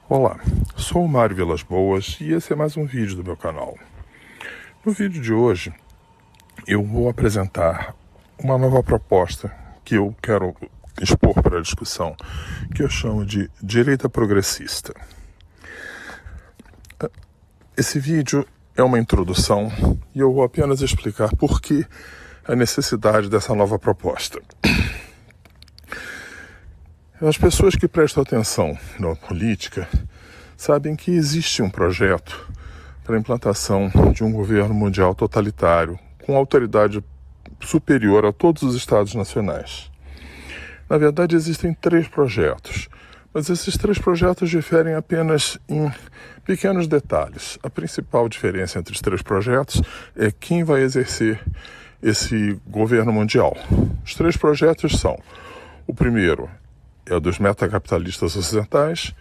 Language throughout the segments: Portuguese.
Olá, sou o Mário Vilas Boas e esse é mais um vídeo do meu canal. No vídeo de hoje eu vou apresentar uma nova proposta que eu quero expor para a discussão, que eu chamo de direita progressista. Esse vídeo é uma introdução e eu vou apenas explicar por que a necessidade dessa nova proposta. As pessoas que prestam atenção na política sabem que existe um projeto para a implantação de um governo mundial totalitário com autoridade superior a todos os estados nacionais. Na verdade, existem 3 projetos, mas esses 3 projetos diferem apenas em pequenos detalhes. A principal diferença entre os 3 projetos é quem vai exercer esse governo mundial. Os 3 projetos são: o primeiro é o dos metacapitalistas ocidentais,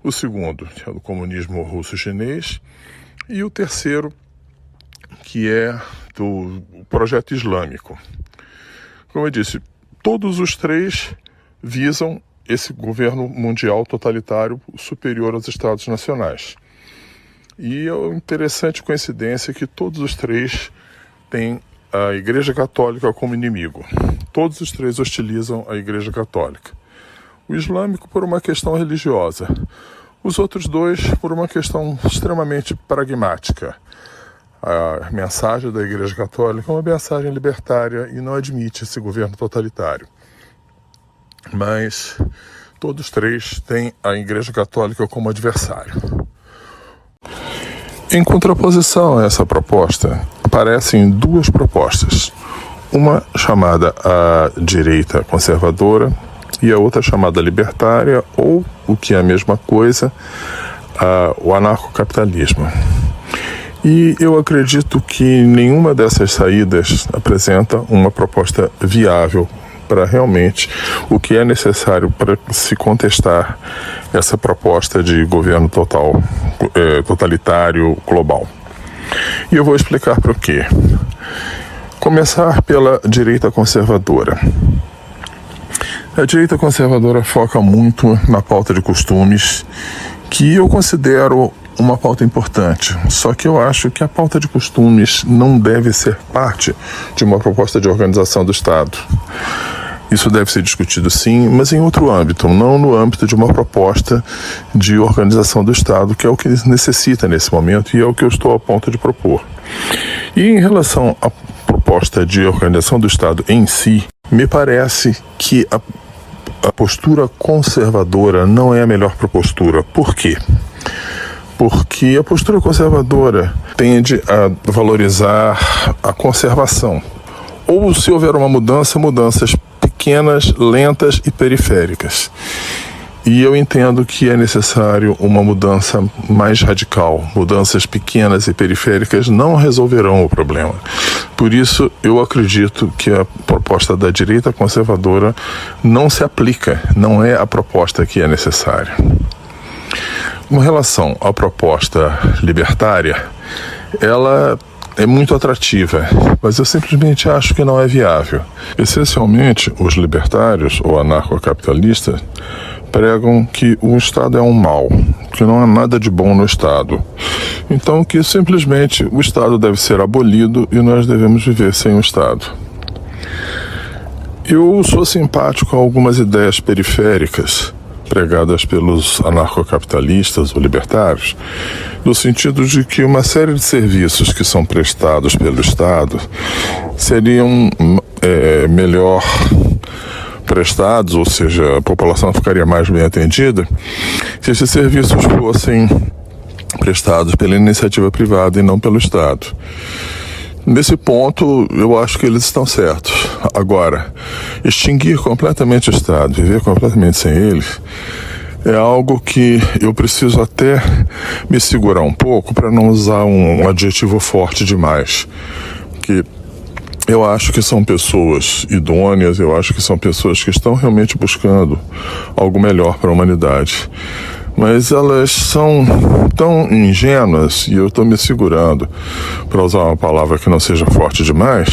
o segundo é o do comunismo russo-chinês e o terceiro, que é do projeto islâmico. Como eu disse, todos os 3 visam esse governo mundial totalitário superior aos estados nacionais. E é uma interessante coincidência que todos os 3 têm a Igreja Católica como inimigo. Todos os 3 hostilizam a Igreja Católica. O islâmico por uma questão religiosa, os outros 2 por uma questão extremamente pragmática. A mensagem da Igreja Católica é uma mensagem libertária e não admite esse governo totalitário. Mas todos 3 têm a Igreja Católica como adversário. Em contraposição a essa proposta, aparecem 2 propostas. Uma chamada a direita conservadora, e a outra chamada libertária, ou, o que é a mesma coisa, o anarcocapitalismo. E eu acredito que nenhuma dessas saídas apresenta uma proposta viável para realmente o que é necessário para se contestar essa proposta de governo totalitário global. E eu vou explicar por quê. Começar pela direita conservadora. A direita conservadora foca muito na pauta de costumes, que eu considero uma pauta importante. Só que eu acho que a pauta de costumes não deve ser parte de uma proposta de organização do Estado. Isso deve ser discutido sim, mas em outro âmbito, não no âmbito de uma proposta de organização do Estado, que é o que necessita nesse momento e é o que eu estou a ponto de propor. E em relação à proposta de organização do Estado em si, me parece que a postura conservadora não é a melhor postura. Por quê? Porque a postura conservadora tende a valorizar a conservação. Ou, se houver uma mudança, mudanças pequenas, lentas e periféricas. E eu entendo que é necessário uma mudança mais radical. Mudanças pequenas e periféricas não resolverão o problema. Por isso, eu acredito que a proposta da direita conservadora não se aplica, não é a proposta que é necessária. Com relação à proposta libertária, ela é muito atrativa, mas eu simplesmente acho que não é viável. Essencialmente, os libertários ou anarcocapitalistas pregam que o Estado é um mal, que não há nada de bom no Estado. Então, que simplesmente o Estado deve ser abolido e nós devemos viver sem o Estado. Eu sou simpático a algumas ideias periféricas pregadas pelos anarcocapitalistas ou libertários, no sentido de que uma série de serviços que são prestados pelo Estado seriam melhor prestados, ou seja, a população ficaria mais bem atendida, se esses serviços fossem prestados pela iniciativa privada e não pelo Estado. Nesse ponto, eu acho que eles estão certos. Agora, extinguir completamente o Estado, viver completamente sem eles, é algo que eu preciso até me segurar um pouco para não usar um adjetivo forte demais. Que eu acho que são pessoas idôneas, eu acho que são pessoas que estão realmente buscando algo melhor para a humanidade. Mas elas são tão ingênuas, e eu estou me segurando para usar uma palavra que não seja forte demais,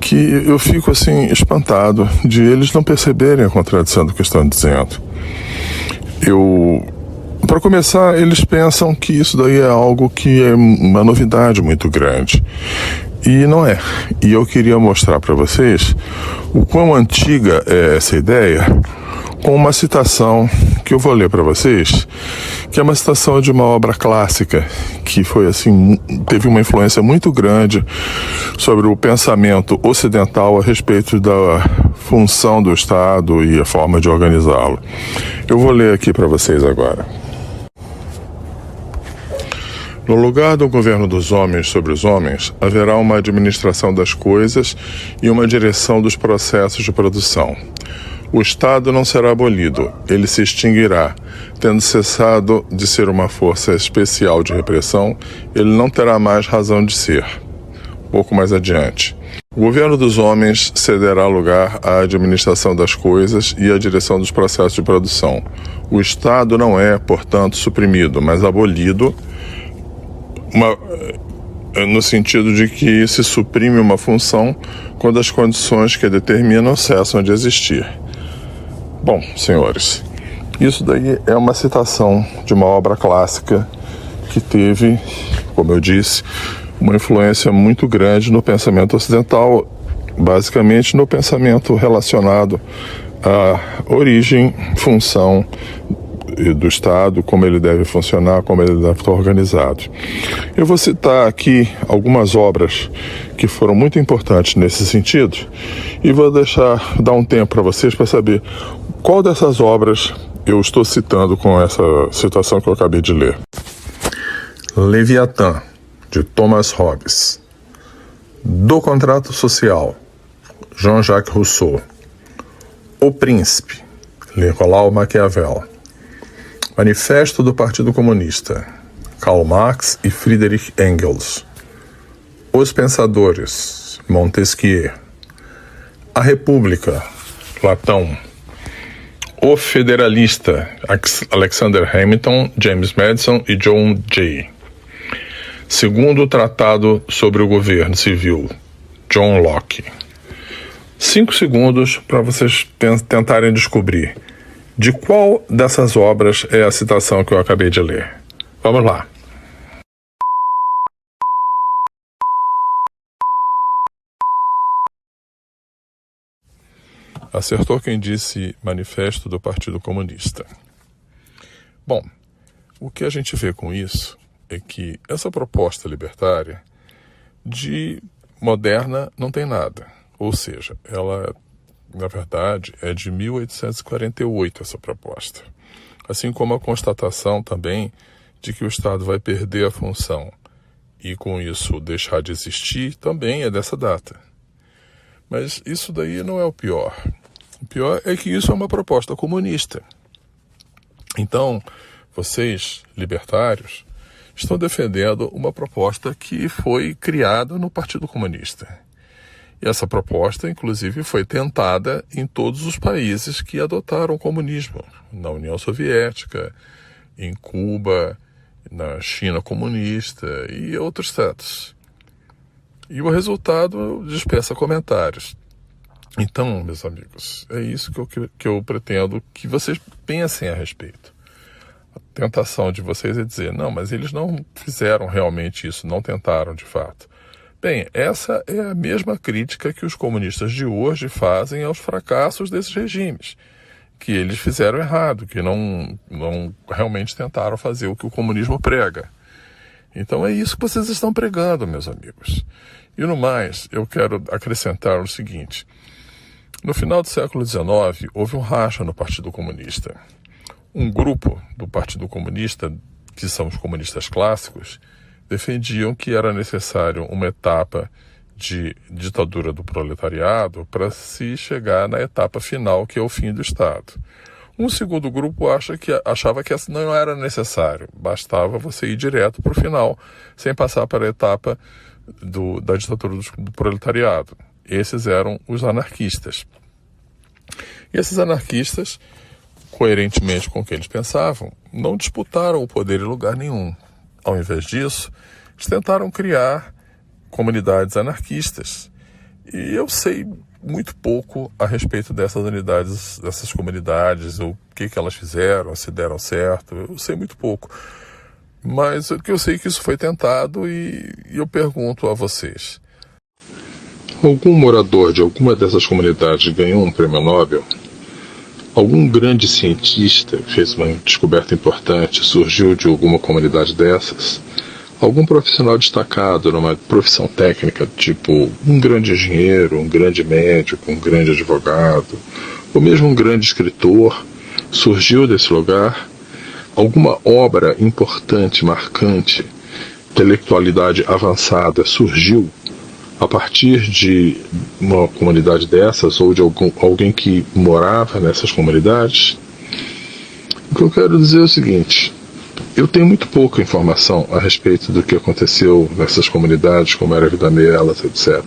que eu fico assim espantado de eles não perceberem a contradição do que estão dizendo. Para começar, eles pensam que isso daí é algo que é uma novidade muito grande. E não é. E eu queria mostrar para vocês o quão antiga é essa ideia com uma citação que eu vou ler para vocês, que é uma citação de uma obra clássica que foi assim, teve uma influência muito grande sobre o pensamento ocidental a respeito da função do Estado e a forma de organizá-lo. Eu vou ler aqui para vocês agora. No lugar do governo dos homens sobre os homens, haverá uma administração das coisas e uma direção dos processos de produção. O Estado não será abolido, ele se extinguirá. Tendo cessado de ser uma força especial de repressão, ele não terá mais razão de ser. Pouco mais adiante. O governo dos homens cederá lugar à administração das coisas e à direção dos processos de produção. O Estado não é, portanto, suprimido, mas abolido, no sentido de que se suprime uma função quando as condições que a determinam cessam de existir. Bom, senhores, isso daí é uma citação de uma obra clássica que teve, como eu disse, uma influência muito grande no pensamento ocidental, basicamente no pensamento relacionado à origem, função do Estado, como ele deve funcionar, como ele deve estar organizado. Eu vou citar aqui algumas obras que foram muito importantes nesse sentido e vou dar um tempo para vocês para saber qual dessas obras eu estou citando com essa citação que eu acabei de ler. Leviatã, de Thomas Hobbes. Do Contrato Social, Jean-Jacques Rousseau. O Príncipe, Nicolau Maquiavel. Manifesto do Partido Comunista, Karl Marx e Friedrich Engels. Os Pensadores, Montesquieu. A República, Platão. O Federalista, Alexander Hamilton, James Madison e John Jay. Segundo Tratado sobre o Governo Civil, John Locke. 5 segundos para vocês tentarem descobrir de qual dessas obras é a citação que eu acabei de ler. Vamos lá. Acertou quem disse Manifesto do Partido Comunista. Bom, o que a gente vê com isso é que essa proposta libertária de moderna não tem nada. Ou seja, ela, na verdade, é de 1848 essa proposta. Assim como a constatação também de que o Estado vai perder a função e com isso deixar de existir também é dessa data. Mas isso daí não é o pior. O pior é que isso é uma proposta comunista. Então, vocês, libertários, estão defendendo uma proposta que foi criada no Partido Comunista. E essa proposta, inclusive, foi tentada em todos os países que adotaram o comunismo. Na União Soviética, em Cuba, na China comunista e outros tantos. E o resultado dispensa comentários. Então, meus amigos, é isso que eu pretendo que vocês pensem a respeito. A tentação de vocês é dizer, não, mas eles não fizeram realmente isso, não tentaram de fato. Bem, essa é a mesma crítica que os comunistas de hoje fazem aos fracassos desses regimes, que eles fizeram errado, que não realmente tentaram fazer o que o comunismo prega. Então é isso que vocês estão pregando, meus amigos. E no mais, eu quero acrescentar o seguinte. No final do século XIX, houve um racha no Partido Comunista. Um grupo do Partido Comunista, que são os comunistas clássicos, defendiam que era necessário uma etapa de ditadura do proletariado para se chegar na etapa final, que é o fim do Estado. Um segundo grupo achava que essa não era necessário, bastava você ir direto para o final, sem passar para a etapa da ditadura do proletariado. Esses eram os anarquistas. E esses anarquistas, coerentemente com o que eles pensavam, não disputaram o poder em lugar nenhum. Ao invés disso, eles tentaram criar comunidades anarquistas. E eu sei muito pouco a respeito dessas unidades, dessas comunidades, o que elas fizeram, se deram certo, eu sei muito pouco. Mas o que eu sei é que isso foi tentado e eu pergunto a vocês. Algum morador de alguma dessas comunidades ganhou um prêmio Nobel? Algum grande cientista fez uma descoberta importante, surgiu de alguma comunidade dessas? Algum profissional destacado numa profissão técnica, tipo um grande engenheiro, um grande médico, um grande advogado, ou mesmo um grande escritor, surgiu desse lugar? Alguma obra importante, marcante, intelectualidade avançada surgiu a partir de uma comunidade dessas ou de alguém que morava nessas comunidades? O que eu quero dizer é o seguinte: eu tenho muito pouca informação a respeito do que aconteceu nessas comunidades, como era a vida delas, etc.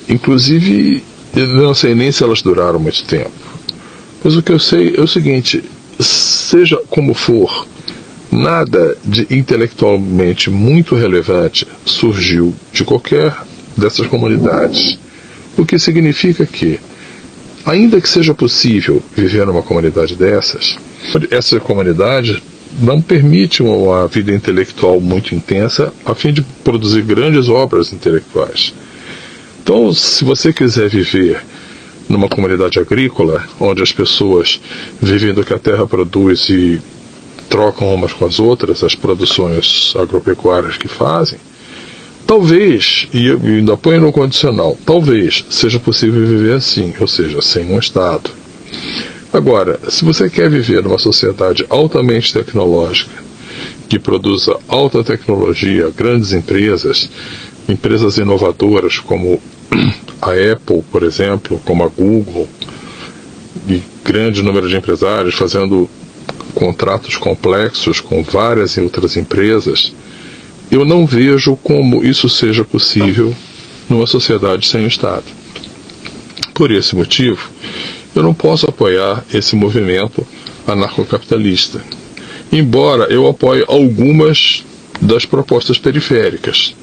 Inclusive, eu não sei nem se elas duraram muito tempo. Mas o que eu sei é o seguinte: seja como for, nada de intelectualmente muito relevante surgiu de qualquer dessas comunidades. O que significa que, ainda que seja possível viver numa comunidade dessas, essa comunidade não permite uma vida intelectual muito intensa a fim de produzir grandes obras intelectuais. Então, se você quiser viver numa comunidade agrícola, onde as pessoas vivem do que a terra produz e trocam umas com as outras as produções agropecuárias que fazem, talvez, e eu ainda ponho no condicional, talvez seja possível viver assim, ou seja, sem um Estado. Agora, se você quer viver numa sociedade altamente tecnológica, que produza alta tecnologia, grandes empresas, empresas inovadoras como a Apple, por exemplo, como a Google, e grande número de empresários fazendo contratos complexos com várias outras empresas, eu não vejo como isso seja possível numa sociedade sem o Estado. Por esse motivo, eu não posso apoiar esse movimento anarcocapitalista, embora eu apoie algumas das propostas periféricas.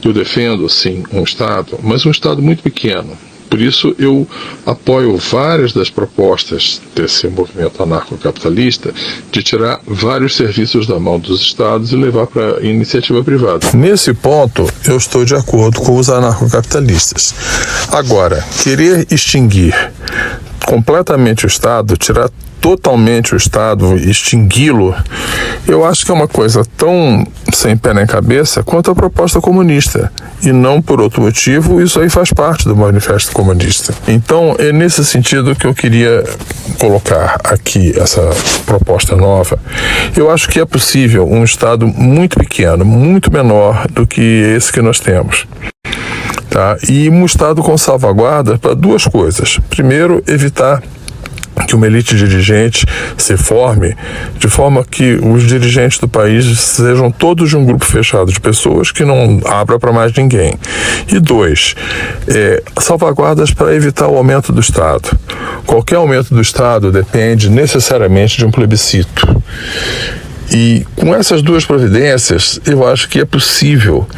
Eu defendo, sim, um Estado, mas um Estado muito pequeno. Por isso eu apoio várias das propostas desse movimento anarcocapitalista de tirar vários serviços da mão dos Estados e levar para a iniciativa privada. Nesse ponto, eu estou de acordo com os anarcocapitalistas. Agora, querer extinguir completamente o Estado, tirar totalmente o Estado, extingui-lo, eu acho que é uma coisa tão sem pé nem cabeça quanto a proposta comunista. E não por outro motivo, isso aí faz parte do Manifesto Comunista. Então, é nesse sentido que eu queria colocar aqui essa proposta nova. Eu acho que é possível um Estado muito pequeno, muito menor do que esse que nós temos. Tá? E um Estado com salvaguarda para duas coisas. Primeiro, evitar que uma elite dirigente se forme de forma que os dirigentes do país sejam todos de um grupo fechado de pessoas que não abra para mais ninguém. E dois, salvaguardas para evitar o aumento do Estado. Qualquer aumento do Estado depende necessariamente de um plebiscito. E com essas duas providências, eu acho que é possível,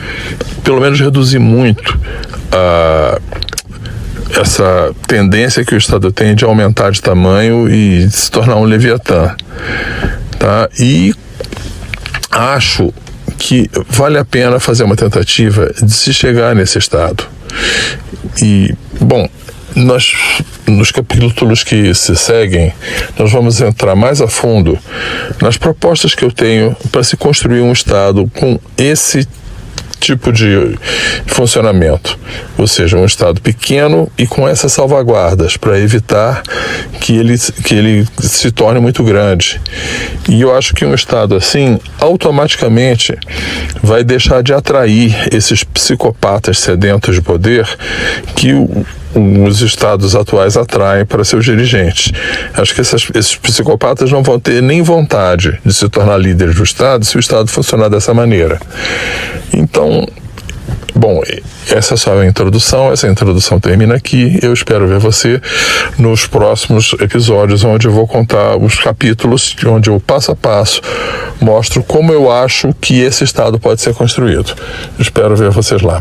pelo menos, reduzir muito essa tendência que o Estado tem de aumentar de tamanho e se tornar um leviatã, tá? E acho que vale a pena fazer uma tentativa de se chegar nesse estado. E, bom, nos capítulos que se seguem, nós vamos entrar mais a fundo nas propostas que eu tenho para se construir um Estado com esse tipo de funcionamento, ou seja, um Estado pequeno e com essas salvaguardas para evitar que ele se torne muito grande. E eu acho que um Estado assim automaticamente vai deixar de atrair esses psicopatas sedentos de poder que os estados atuais atraem para seus dirigentes. Acho que esses psicopatas não vão ter nem vontade de se tornar líderes do Estado se o Estado funcionar dessa maneira. Então, bom, essa é só a introdução, essa introdução termina aqui. Eu espero ver você nos próximos episódios, onde eu vou contar os capítulos, onde eu passo a passo mostro como eu acho que esse Estado pode ser construído. Eu espero ver vocês lá.